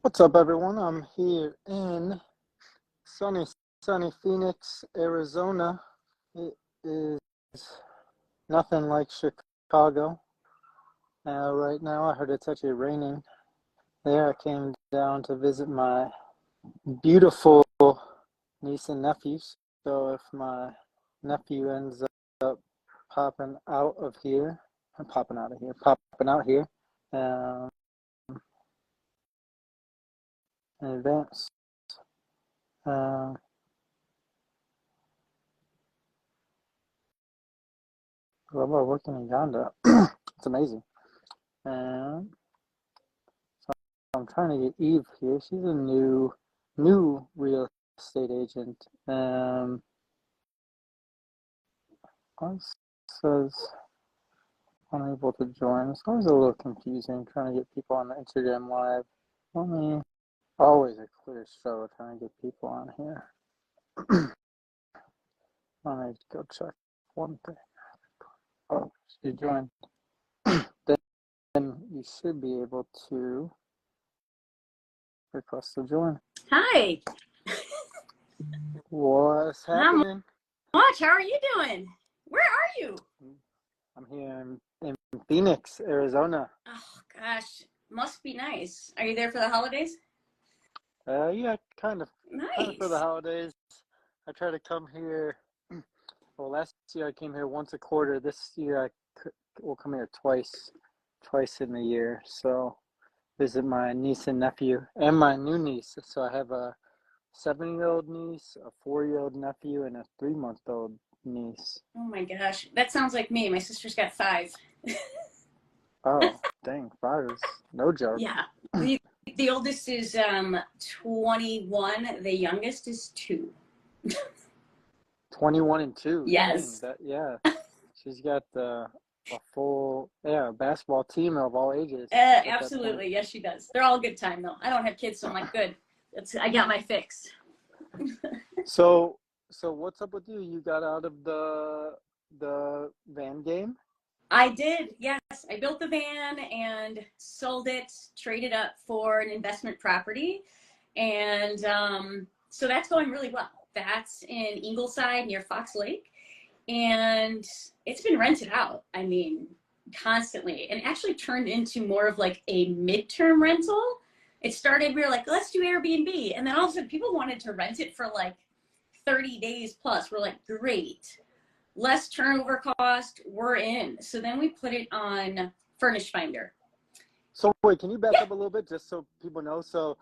What's up, everyone? I'm here in sunny, sunny Phoenix, Arizona. It is nothing like Chicago. Right now, I heard it's actually raining there. I came down to visit my beautiful niece and nephews. So if my nephew ends up popping out of here, popping out here, um, in advance. Uh, Love our work in Uganda. It's amazing. And so I'm trying to get Eve here. She's a new real estate agent. It says unable to join. It's always a little confusing trying to get people on the Instagram live. Always a clear show trying to get people on here. Let me go check one thing. Oh, she joined. Then you should be able to request to join. Hi. What's Not happening? much. How are you doing? Where are you? I'm here in Phoenix, Arizona. Oh, gosh. Must be nice. Are you there for the holidays? Yeah, kind of for the Nice. holidays. I try to come here. Well, last year I came here once a quarter. This year I will come here twice in the year. So visit my niece and nephew and my new niece. So I have a 7-year-old niece, a 4-year-old nephew, and a 3-month-old niece. Oh, my gosh. That sounds like me. My sister's got 5. Oh, dang, 5 is no joke. Yeah. The oldest is 21. The youngest is 2. 21 and 2. Yes. Dang, she's got a full basketball team of all ages at Absolutely. Yes, she does. They're all a good time, though. I don't have kids, so I'm like, good. I got my fix. So what's up with you? You got out of the van game? I did, yes. I built the van and sold it, traded up for an investment property. And so that's going really well. That's in Ingleside near Fox Lake. And it's been rented out, I mean, constantly, and actually turned into more of like a midterm rental. It started, we were like, let's do Airbnb. And then all of a sudden people wanted to rent it for like 30 days plus. We're like, great. Less turnover cost, we're in. So then we put it on Furnish Finder. So wait, can you back up a little bit just so people know? So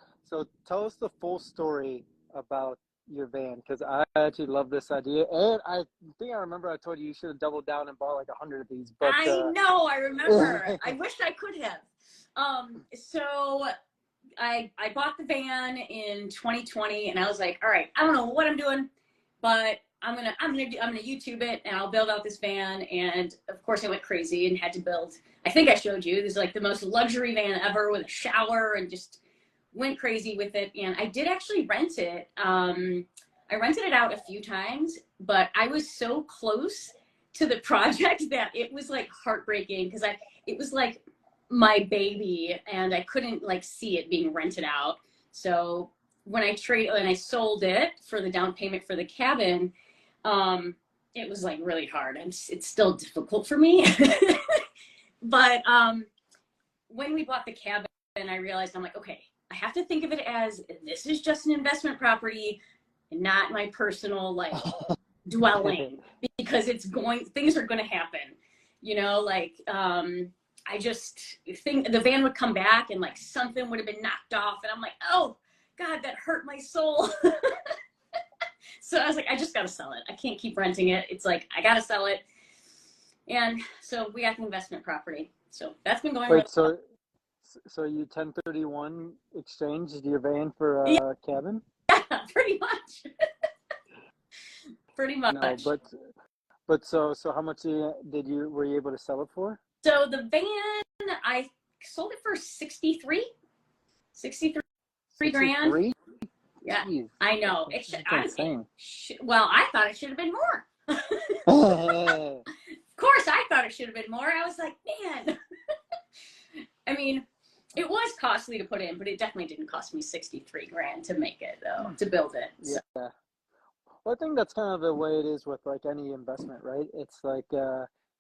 tell us the full story about your van, because I actually love this idea, and I think I remember I told you should have doubled down and bought like 100 of these. But I know, I remember. I wished I could have. So I bought the van in 2020, and I was like, all right, I don't know what I'm doing, but I'm gonna YouTube it, and I'll build out this van. And of course I went crazy and had to build, I think I showed you, this is like the most luxury van ever with a shower, and just went crazy with it. And I did actually rent it. I rented it out a few times, but I was so close to the project that it was like heartbreaking, because it was like my baby, and I couldn't like see it being rented out. So when I sold it for the down payment for the cabin, it was like really hard, and it's still difficult for me. But when we bought the cabin, I realized, I'm like, okay, I have to think of it as this is just an investment property and not my personal like dwelling, because things are going to happen, like I just think the van would come back and like something would have been knocked off, and I'm like, oh God, that hurt my soul. So I was like, I just got to sell it. I can't keep renting it. It's like, I got to sell it. And so we got the investment property. So that's been going wait, really well. So you 1031 exchanged your van for a cabin? Yeah, pretty much. Pretty much. No, but so how much were you able to sell it for? So the van, I sold it for 63 grand. 63? Yeah, Jeez, I know. Well, I thought it should have been more. Of course, I thought it should have been more. I was like, man. I mean, It was costly to put in, but it definitely didn't cost me 63 grand to make it though, to build it. So. Yeah. Well, I think that's kind of the way it is with like any investment, right? It's like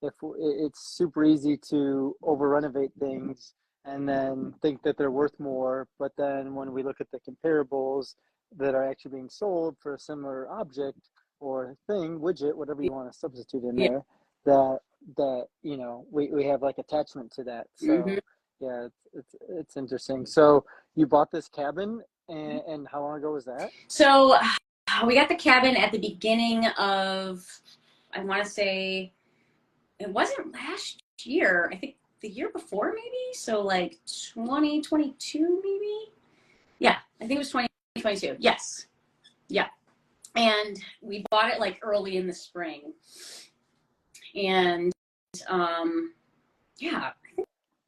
if it's super easy to over renovate things and then think that they're worth more, but then when we look at the comparables that are actually being sold for a similar object or thing, widget, whatever you want to substitute in Yeah. there, that we have like attachment to that. Mm-hmm. So yeah, it's interesting. So you bought this cabin, and how long ago was that? So we got the cabin at the beginning of, I want to say, it wasn't last year. I think the year before, maybe. So like 2022, maybe. Yeah, I think it was 2022. Yes. Yeah. And we bought it like early in the spring. And yeah, I think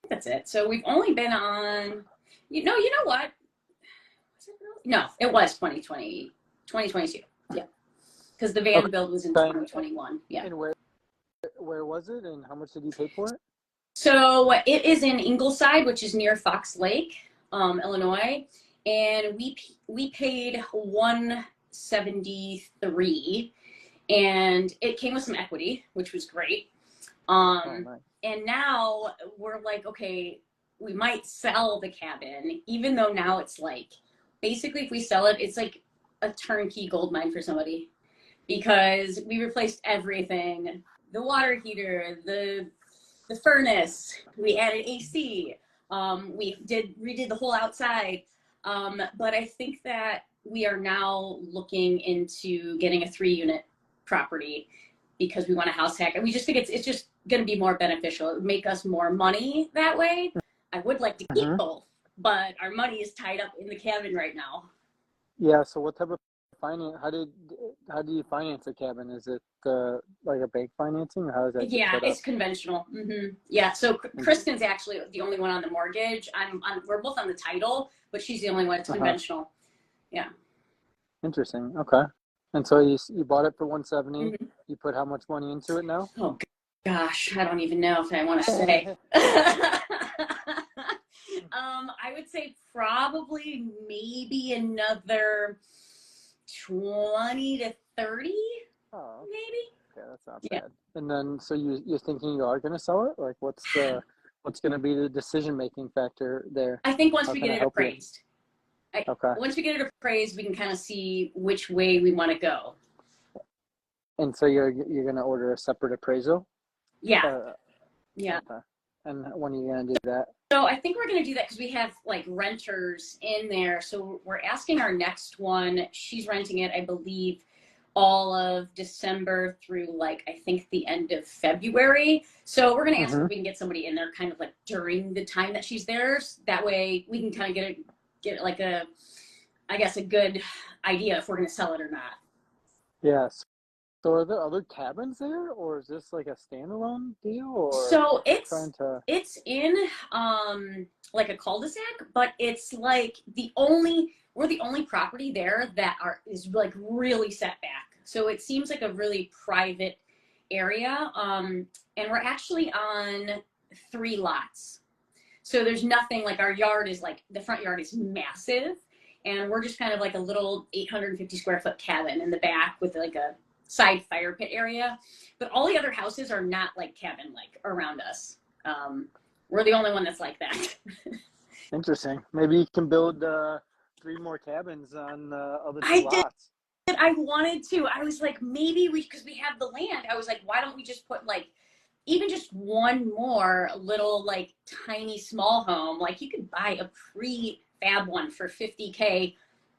that's it. So we've only been on, you know what? Was it really? No, it was 2022. Yeah. Because the van build was in 2021. Yeah. And where was it, and how much did you pay for it? So it is in Ingleside, which is near Fox Lake, Illinois, and we paid 173, and it came with some equity, which was great. Nice. And now we're like, okay, we might sell the cabin, even though now it's like, basically, if we sell it, it's like a turnkey gold mine for somebody, because we replaced everything: the water heater, the furnace, we added AC, we redid the whole outside. But I think that we are now looking into getting a 3-unit property because we want a house hack, and we just think it's just going to be more beneficial. It would make us more money that way. I would like to keep both, but our money is tied up in the cabin right now. Yeah. So what type of finance? How do you finance a cabin? Is it like a bank financing, or how is that? Yeah, it's conventional. Mm-hmm. Yeah. So Kristen's actually the only one on the mortgage. We're both on the title, but she's the only one. It's conventional. Yeah. Interesting. Okay. And so you bought it for 170. Mm-hmm. You put how much money into it now? Oh gosh, I don't even know if I want to say. I would say probably maybe another 20 to 30, maybe. Okay, that's not bad. And then, so you're thinking you are going to sell it? Like, what's going to be the decision-making factor there? I think once we get it appraised. Okay. Once we get it appraised, we can kind of see which way we want to go. And so you're going to order a separate appraisal? Yeah. Yeah. Okay. And when are you going to do that? So I think we're going to do that because we have like renters in there. So we're asking our next one. She's renting it, I believe, all of December through like, I think the end of February. So we're going to ask if we can get somebody in there kind of like during the time that she's there. That way we can kind of get like a good idea if we're going to sell it or not. Yes. So are there other cabins there, or is this like a standalone deal? Or so it's in like a cul-de-sac, but it's like we're the only property there that is like really set back. So it seems like a really private area. And we're actually on 3 lots. So there's nothing, like our yard is like, the front yard is massive, and we're just kind of like a little 850 square foot cabin in the back with like a side fire pit area. But all the other houses are not like cabin like around us. We're the only one that's like that. Interesting. Maybe you can build 3 more cabins on other 2 lots. I wanted to. I was like, maybe because we have the land, I was like, why don't we just put like even just one more little like tiny small home? Like you could buy a prefab one for $50K,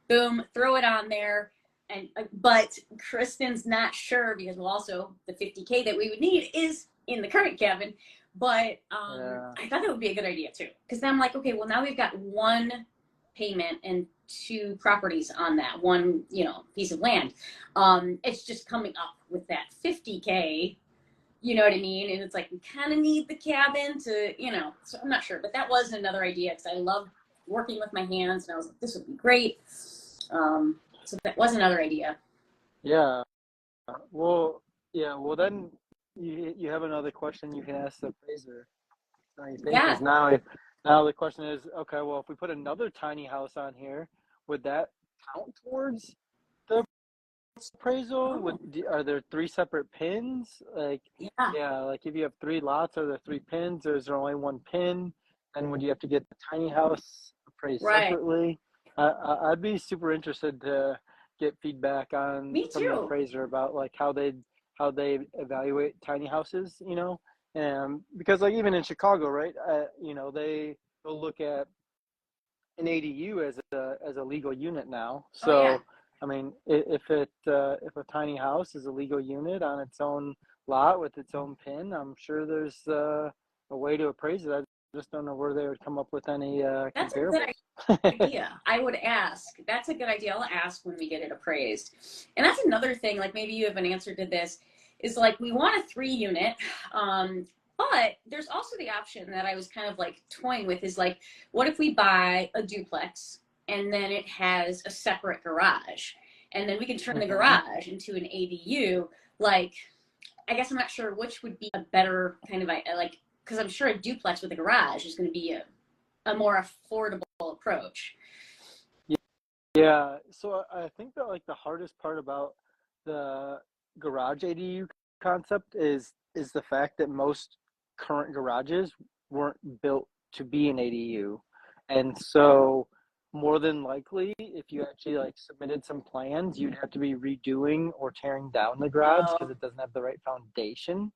boom, throw it on there. And but Kristen's not sure, because also the $50K that we would need is in the current cabin. But I thought that would be a good idea too, because then I'm like, okay, well now we've got 1 payment and 2 properties on that one, piece of land. It's just coming up with that $50K, you know what I mean? And it's like, we kind of need the cabin to, so I'm not sure, but that was another idea, because I love working with my hands, and I was like, this would be great. So that was another idea. Yeah. Well, then you have another question you can ask the appraiser. Yeah. Now Now the question is, okay, well, if we put another tiny house on here, would that count towards the appraisal? Oh, Are there three separate pins? Like, yeah, yeah, like if you have three lots, are there three pins, or is there only one pin? And would you have to get the tiny house appraised right. separately? I'd be super interested to get feedback on Me from the too. appraiser about like how they evaluate tiny houses, and because like even in Chicago, right? They will look at an ADU as a legal unit now. Oh yeah. So, I mean, if a tiny house is a legal unit on its own lot with its own PIN, I'm sure there's a way to appraise it. I just don't know where they would come up with any That's a good comparables. idea. I would ask. That's a good idea. I'll ask when we get it appraised. And that's another thing, like maybe you have an answer to this, is like we want a 3-unit, but there's also the option that I was kind of like toying with is like, what if we buy a duplex and then it has a separate garage? And then we can turn the Hmm. garage into an ADU. Like, I guess I'm not sure which would be a better kind of like, because I'm sure a duplex with a garage is going to be a more affordable approach. Yeah, so I think that like the hardest part about the garage ADU concept is the fact that most current garages weren't built to be an ADU. And so more than likely, if you actually like submitted some plans, you'd have to be redoing or tearing down the garage because Oh, it doesn't have the right foundation.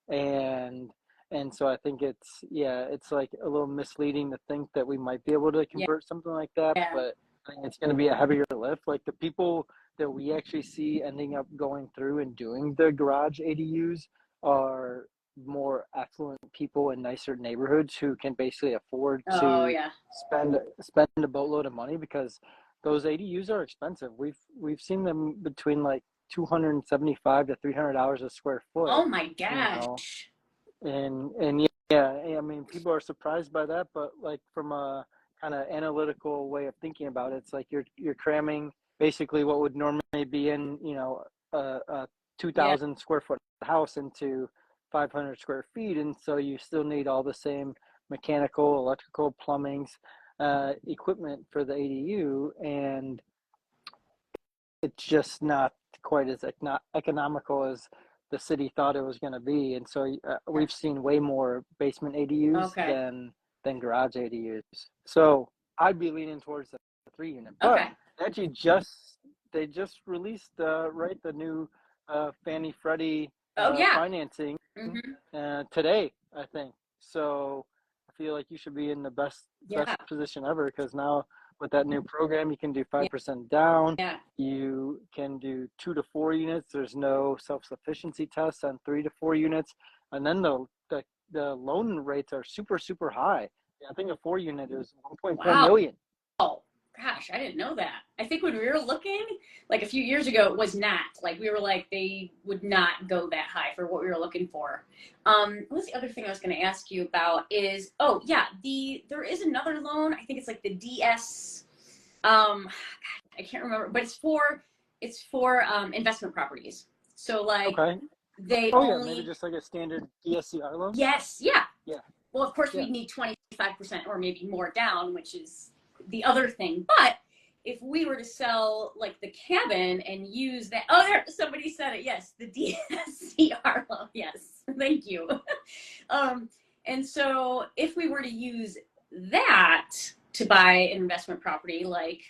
And and so I think it's like a little misleading to think that we might be able to yeah, convert something like that, yeah. but I think it's going to be a heavier lift. Like the people that we actually see ending up going through and doing the garage ADUs are more affluent people in nicer neighborhoods who can basically afford Oh, to yeah. spend a boatload of money because those ADUs are expensive. We've seen them between like $275 to $300 a square foot, Oh my you know, gosh. and yeah, I mean, people are surprised by that, but like from a kind of analytical way of thinking about it, it's like you're cramming basically what would normally be in, a Yeah. 2,000 square foot house into 500 square feet, and so you still need all the same mechanical, electrical, plumbings, equipment for the ADU, and it's just not quite as not economical as the city thought it was going to be. And so we've seen way more basement ADUs Okay. than garage ADUs. So I'd be leaning towards the 3 unit. But Okay. actually, they just released right the new Fannie Freddie Oh yeah. financing Hmm. today, I think. So I feel like you should be in the best Yeah. position ever because now with that new program, you can do Yeah. 5% down. Yeah. You can do 2 to 4 units. There's no self-sufficiency tests on 3 to 4 units, and then the loan rates are super super high. I think a 4 unit is 1.4 Wow. million. Oh, gosh, I didn't know that. I think when we were looking, like a few years ago, it was not. Like we were like, they would not go that high for what we were looking for. What was the other thing I was going to ask you about is, oh yeah, there is another loan. I think it's like the DS. I can't remember, but it's for investment properties. So like Okay. they Oh yeah, maybe only just like a standard DSCR loan. yes, yeah. Yeah, Well, of course, yeah. we'd need 25% or maybe more down, which is the other thing. But if we were to sell like the cabin and use that, oh, there, somebody said it. Yes, the DSCR loan. Yes, thank you. Um, and so if we were to use that to buy an investment property, like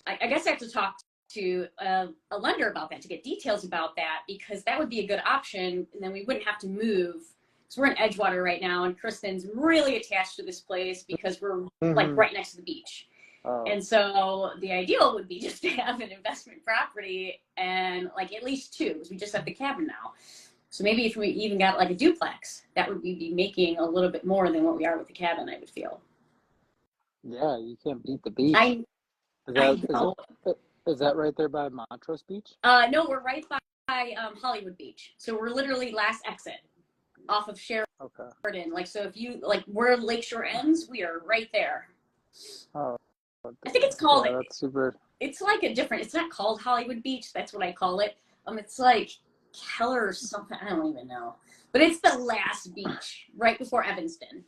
I guess I have to talk to a lender about that to get details about that because that would be a good option, and then we wouldn't have to move. So we're in Edgewater right now, and Kristen's really attached to this place because we're like Mm-hmm. right next to the beach. Oh, And so the ideal would be just to have an investment property and like at least two, because we just have the cabin now. So maybe if we even got like a duplex, that would be making a little bit more than what we are with the cabin, I would feel. yeah. You can't beat the beach. I Is that I is know. it is that right there by Montrose Beach? No, we're right by Hollywood Beach. So we're literally last exit off of Okay. Sheridan. Like, so if you, like, where Lakeshore ends, we are right there. Oh, I think it's called, yeah. That's super. it's like a different, it's not called Hollywood Beach. That's what I call it. It's like Keller or something. I don't even know. But it's the last beach right before Evanston.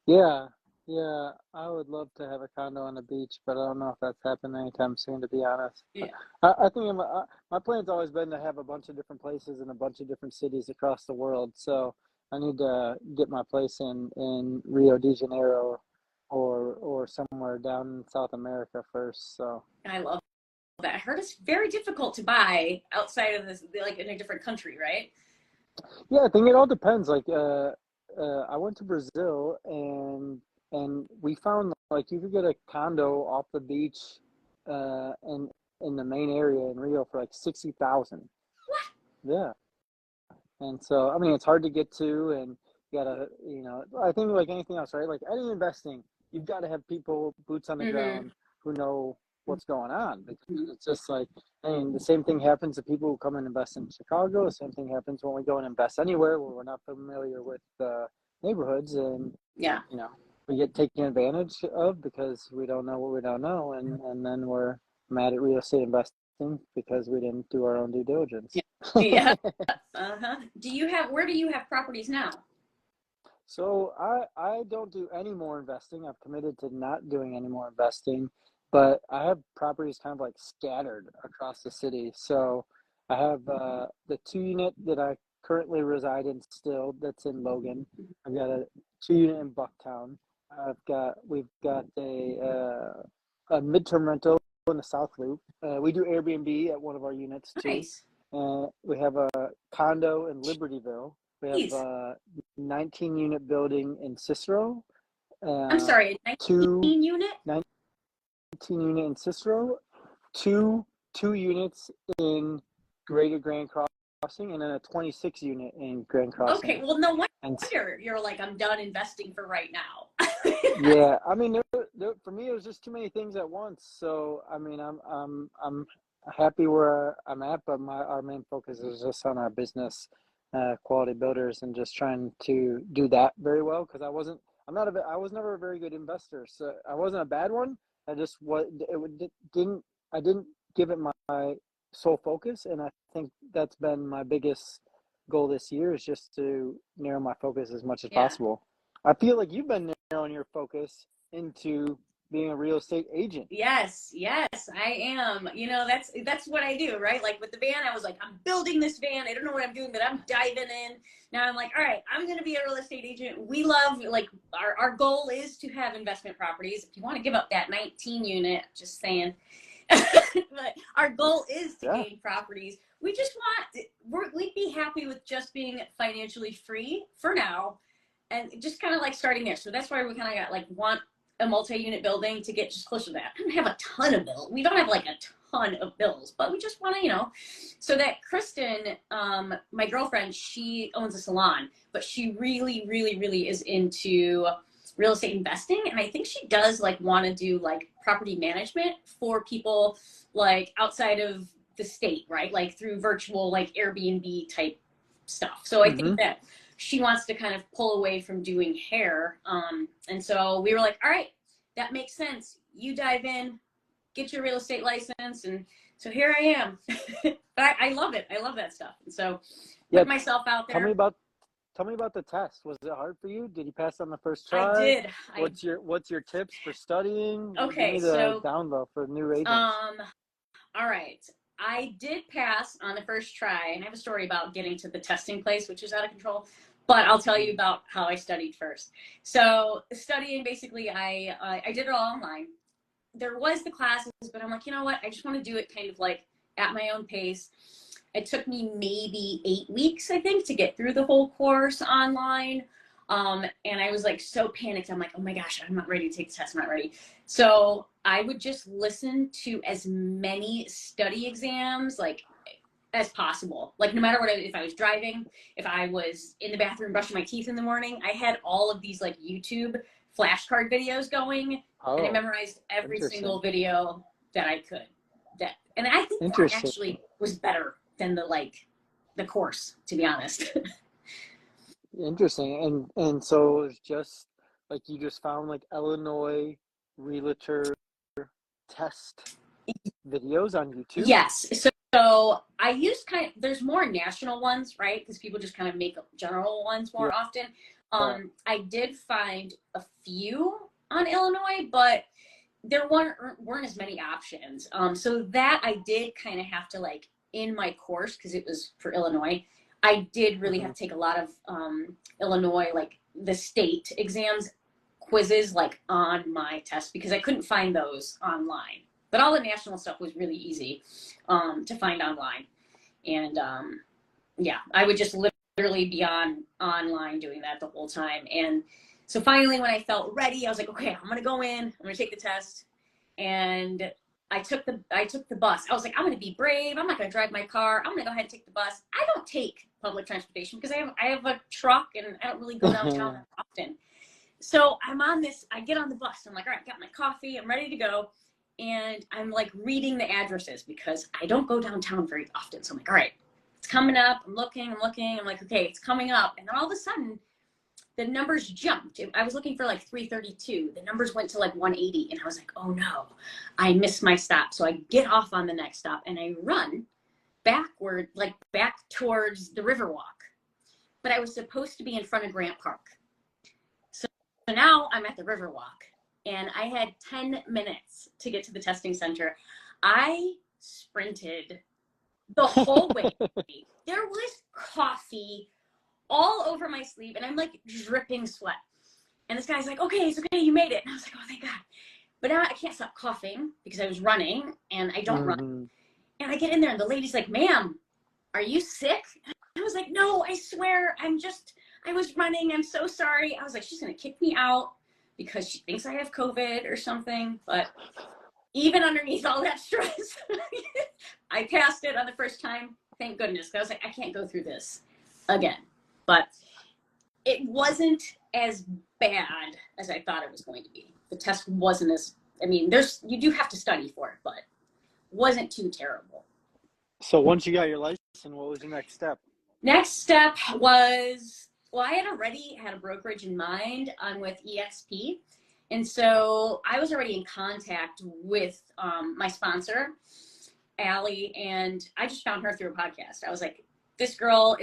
Yeah, yeah, I would love to have a condo on the beach, but I don't know if that's happening anytime soon, to be honest. Yeah. I think my plan's always been to have a bunch of different places in a bunch of different cities across the world. So I need to get my place in Rio de Janeiro or somewhere down in South America first. So I love that. I heard it's very difficult to buy outside of this, like in a different country, right? yeah, I think it all depends. Like, I went to Brazil and we found like you could get a condo off the beach, in the main area in Rio for like 60,000. What? Yeah, and so I mean it's hard to get to, and you gotta, I think like anything else, right? Like any investing, you've got to have people boots on the Mm-hmm. ground who know what's going on because it's just like, I mean, the same thing happens to people who come and invest in Chicago. The same thing happens when we go and invest anywhere where we're not familiar with the neighborhoods, and Yeah. you know we get taken advantage of because we don't know what we don't know, and then we're mad at real estate investing because we didn't do our own due diligence. Yeah. Yeah. Uh-huh. Where do you have properties now? So I don't do any more investing. I've committed to not doing any more investing, but I have properties kind of like scattered across the city. So I have the 2 unit that I currently reside in still that's in Logan. I've got a 2 unit in Bucktown. We've got a midterm rental in the South Loop. We do Airbnb at one of our units too. Nice. We have a condo in Libertyville. We have Nice. 19-unit building in Cicero, I'm uh, sorry, a two 19 unit? 19-unit in Cicero, two units in Greater Grand Crossing, and then a 26-unit in Grand Okay, Crossing. well, no And wonder you're like, I'm done investing for right now. yeah, I mean, for me, it was just too many things at once. So I mean, I'm happy where I'm at, but our main focus is just on our business, quality builders, and just trying to do that very well. Because I was never a very good investor. So I wasn't a bad one. I just didn't I didn't give it my sole focus, and I think that's been my biggest goal this year is just to narrow my focus as much as Yeah. possible. I feel like you've been narrowing your focus into being a real estate agent. Yes, yes, I am. That's what I do, right? Like with the van, I was like, I'm building this van. I don't know what I'm doing, but I'm diving in. Now I'm like, all right, I'm gonna be a real estate agent. We love like our goal is to have investment properties. If you want to give up that 19 unit, just saying. But our goal is to Yeah. gain properties. We just we'd be happy with just being financially free for now and just kind of like starting there. So that's why we kind of got like want a multi-unit building to get just closer to that. I don't have a ton of bills. We don't have like a ton of bills, but we just want to, so that Kristen, my girlfriend, she owns a salon, but she really, really, really is into real estate investing. And I think she does like want to do like property management for people like outside of the state, right? Like through virtual, like Airbnb type stuff. So I Mm-hmm. think that she wants to kind of pull away from doing hair. And so we were like, all right, that makes sense. You dive in, get your real estate license. And so here I am. But I love it. I love that stuff. And so Yeah. put myself out Tell me there. about Tell me about the test. Was it hard for you? Did you pass on the first I try? did. What's your tips for studying? Give Okay. me the So, down low for new agents. um, all right. I did pass on the first try, and I have a story about getting to the testing place, which was out of control. But I'll tell you about how I studied first. So studying, basically, I did it all online. There was the classes, but I'm like, you know what? I just want to do it kind of like at my own pace. It took me maybe 8 weeks, I think, to get through the whole course online. And I was like so panicked. I'm like, oh my gosh, I'm not ready to take the test. I'm not ready. So I would just listen to as many study exams like as possible. Like no matter what, if I was driving, if I was in the bathroom brushing my teeth in the morning, I had all of these like YouTube flashcard videos going, and I Oh, memorized every interesting. single video that I could. And I think that Interesting. actually was better than the course, to be honest. Interesting. And so it's just like you just found like Illinois realtor test videos on YouTube? Yes. So I use there's more national ones, right? Because people just kind of make general ones Yeah. more often. I did find a few on Illinois, but there weren't as many options. So that I did kind of have to like in my course, because it was for Illinois, I did really have to take a lot of Illinois, like the state exams, quizzes like on my test, because I couldn't find those online. But all the national stuff was really easy to find online. And yeah, I would just literally be online doing that the whole time. And so finally, when I felt ready, I was like, okay, I'm gonna go in, I'm gonna take the test. And I took the bus. I was like, I'm gonna be brave. I'm not gonna drive my car. I'm gonna go ahead and take the bus. I don't take public transportation because I have a truck and I don't really go downtown that often. So I'm on this, I get on the bus. I'm like, all right, got my coffee. I'm ready to go. And I'm like reading the addresses because I don't go downtown very often. So I'm like, all right, it's coming up. I'm looking. I'm like, okay, it's coming up. And then all of a sudden, the numbers jumped. I was looking for like 332. The numbers went to like 180. And I was like, oh no, I missed my stop. So I get off on the next stop and I run backward, like back towards the Riverwalk. But I was supposed to be in front of Grant Park. So now I'm at the Riverwalk and I had 10 minutes to get to the testing center. I sprinted the whole way. There was coffee all over my sleeve and I'm like dripping sweat. And this guy's like, okay, it's okay, you made it. And I was like, oh, thank God. But now I can't stop coughing because I was running and I don't run. And I get in there and the lady's like, ma'am, are you sick? And I was like, no, I swear, I was running. I'm so sorry. I was like, she's going to kick me out because she thinks I have COVID or something. But even underneath all that stress, I passed it on the first time. Thank goodness. I was like, I can't go through this again. But it wasn't as bad as I thought it was going to be. The test wasn't you do have to study for it, but wasn't too terrible. So once you got your license, what was your next step? Next step was, I had already had a brokerage in mind. I'm with EXP. And so I was already in contact with my sponsor, Allie, and I just found her through a podcast. I was like, this girl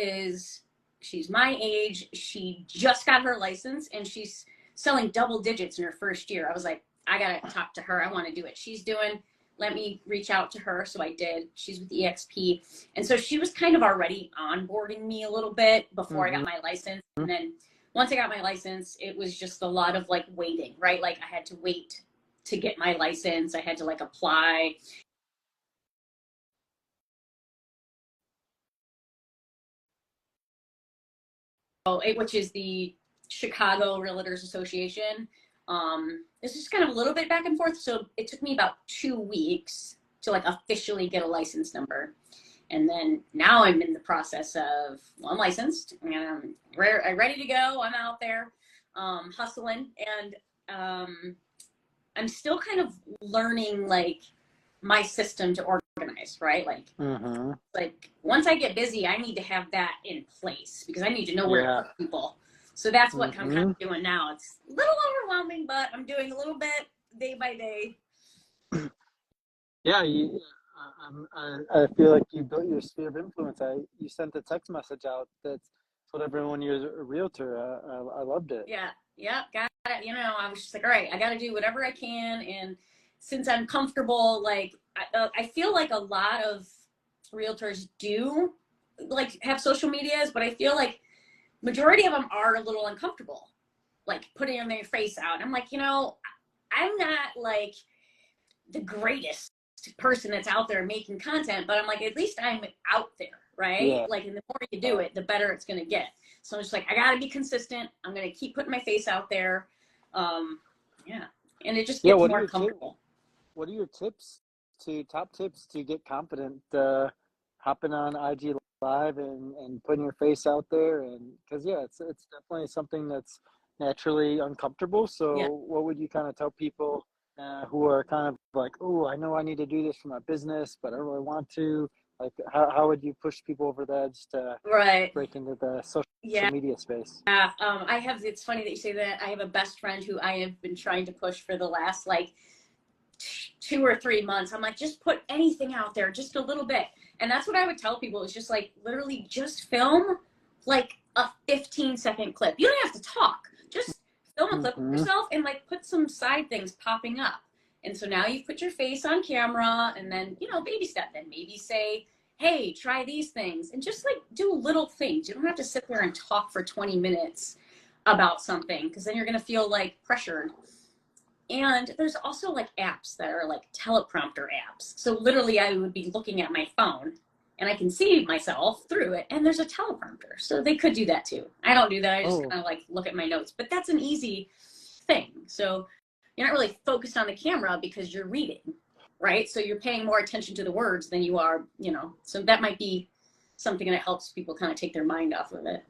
she's my age. She just got her license and she's selling double digits in her first year. I was like, I got to talk to her. I want to do what she's doing. Let me reach out to her. So I did. She's with EXP. And so she was kind of already onboarding me a little bit before I got my license. And then once I got my license, it was just a lot of like waiting, right? Like I had to wait to get my license. I had to like apply. Which is the Chicago Realtors Association. This is kind of a little bit back and forth. So it took me about 2 weeks to like officially get a license number. And then now I'm in the process of, I'm licensed and I'm ready to go. I'm out there hustling. And I'm still kind of learning like my system to organize, right? Like, like once I get busy, I need to have that in place because I need to know where to put people. So that's what I'm kind of doing now. It's a little overwhelming, but I'm doing a little bit day by day. Yeah, I feel like you built your sphere of influence. You sent a text message out that's told everyone you're a realtor. I loved it. Yeah, got it. You know, I was just like, all right, I got to do whatever I can. And since I'm comfortable, like I feel like a lot of realtors do like have social medias, but I feel like majority of them are a little uncomfortable, like putting their face out. I'm like, you know, I'm not like the greatest person that's out there making content, but I'm like, at least I'm out there, right? Yeah. Like, and the more you do it, the better it's going to get. So I'm just like, I got to be consistent. I'm going to keep putting my face out there. Yeah. And it just gets more comfortable. What are your top tips to get confident, hopping on IG Live and putting your face out there? And because it's definitely something that's naturally uncomfortable. So what would you kind of tell people who are kind of like, oh, I know I need to do this for my business, but I don't really want to? Like, how would you push people over the edge to break into the social media space? Yeah, it's funny that you say that. I have a best friend who I have been trying to push for the last like 2 or 3 months. I'm like, just put anything out there, just a little bit. And that's what I would tell people is just like, literally just film like a 15-second clip. You don't have to talk. Just film a clip of Mm-hmm. yourself and like put some side things popping up. And so now you've put your face on camera, and then, you know, baby step, then maybe say, hey, try these things, and just like do little things. You don't have to sit there and talk for 20 minutes about something, because then you're going to feel like pressured. And there's also like apps that are like teleprompter apps. So literally I would be looking at my phone and I can see myself through it, and there's a teleprompter. So they could do that too. I don't do that. I just kind of like look at my notes, but that's an easy thing. So you're not really focused on the camera because you're reading, right? So you're paying more attention to the words than you are, you know, so that might be something that helps people kind of take their mind off of it.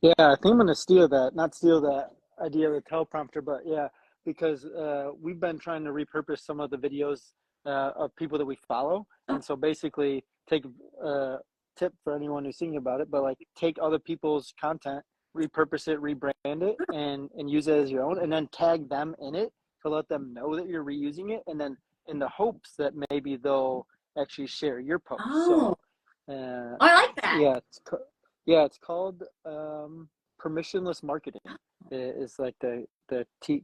Yeah, I think I'm going to not steal that idea of the teleprompter, but yeah, because we've been trying to repurpose some of the videos of people that we follow. And so basically take a tip for anyone who's thinking about it, but like take other people's content, repurpose it, rebrand it, and use it as your own, and then tag them in it to let them know that you're reusing it. And then in the hopes that maybe they'll actually share your post. Oh, So, I like that. yeah, it's called permissionless marketing. Is like the key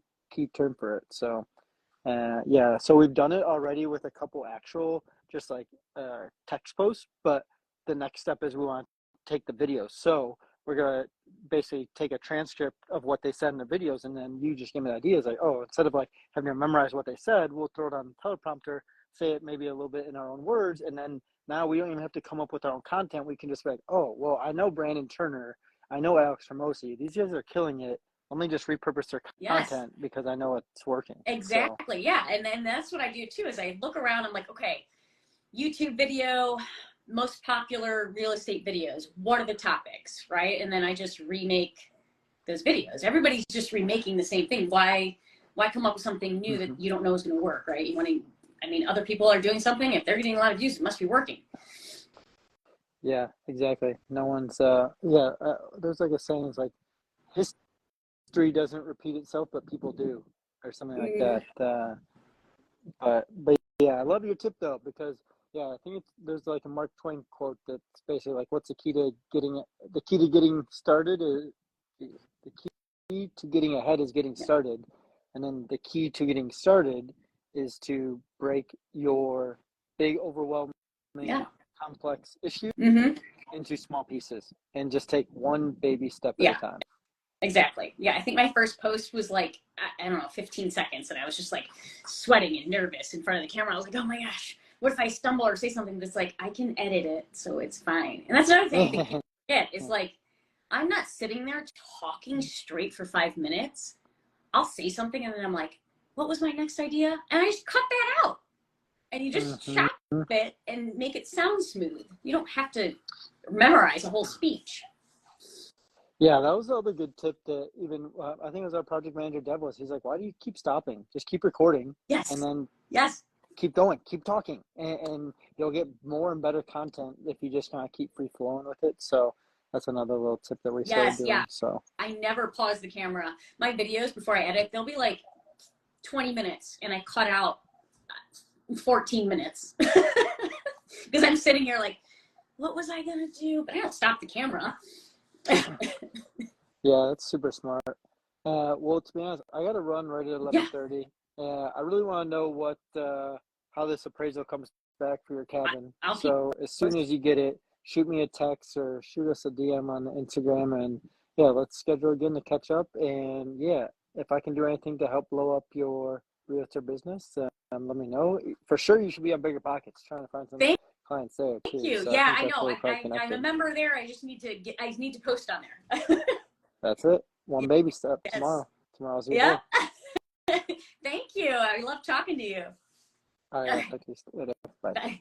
term for it. So, yeah, so we've done it already with a couple actual just like text posts, but the next step is we want to take the videos. So we're gonna basically take a transcript of what they said in the videos, and then you just give me the ideas. Like, oh, instead of like having to memorize what they said, we'll throw it on the teleprompter, say it maybe a little bit in our own words, and then now we don't even have to come up with our own content. We can just be like, oh, well, I know Brandon Turner, I know Alex Hermosi. These guys are killing it. Let me just repurpose their content because I know it's working. Exactly. So. Yeah. And then that's what I do too, is I look around, I'm like, okay, YouTube video, most popular real estate videos. What are the topics? Right. And then I just remake those videos. Everybody's just remaking the same thing. Why come up with something new that you don't know is going to work? Right. Other people are doing something. If they're getting a lot of views, it must be working. Yeah, exactly. No one's, there's like a saying, it's like history doesn't repeat itself, but people do, or something like that. But yeah, I love your tip though, because yeah, I think there's like a Mark Twain quote that's basically like, what's the key to getting started is the key to getting ahead is getting started. And then the key to getting started is to break your big, overwhelming, complex issue into small pieces and just take one baby step at a time. Exactly. Yeah, I think my first post was like, I don't know, 15 seconds. And I was just like sweating and nervous in front of the camera. I was like, oh my gosh, what if I stumble or say something that's like, I can edit it, so it's fine. And that's another thing I think people forget is like, I'm not sitting there talking straight for 5 minutes. I'll say something and then I'm like, what was my next idea? And I just cut that out. And you just chop it and make it sound smooth. You don't have to memorize a whole speech. Yeah, that was the other good tip that even, I think it was our project manager, Deb, he's like, why do you keep stopping? Just keep recording. Yes. And then keep going, keep talking. And you'll get more and better content if you just kind of keep free flowing with it. So that's another little tip that we started doing. Yeah. So I never pause the camera. My videos before I edit, they'll be like 20 minutes and I cut out 14 minutes because I'm sitting here like, what was I going to do? But I don't stop the camera. Yeah, that's super smart. Well, to be honest, I got to run right at 11:30. I really want to know what how this appraisal comes back for your cabin. So as soon as you get it, shoot me a text or shoot us a DM on Instagram, and yeah, let's schedule again to catch up. And yeah, if I can do anything to help blow up your realtor business, let me know. For sure, you should be on Bigger Pockets trying to find some clients there too. Thank you. So yeah, I know. I'm a member there. I need to post on there. That's it. One baby step tomorrow. Tomorrow's your day. Thank you. I love talking to you. All right. I'll talk to you later. Bye. Bye.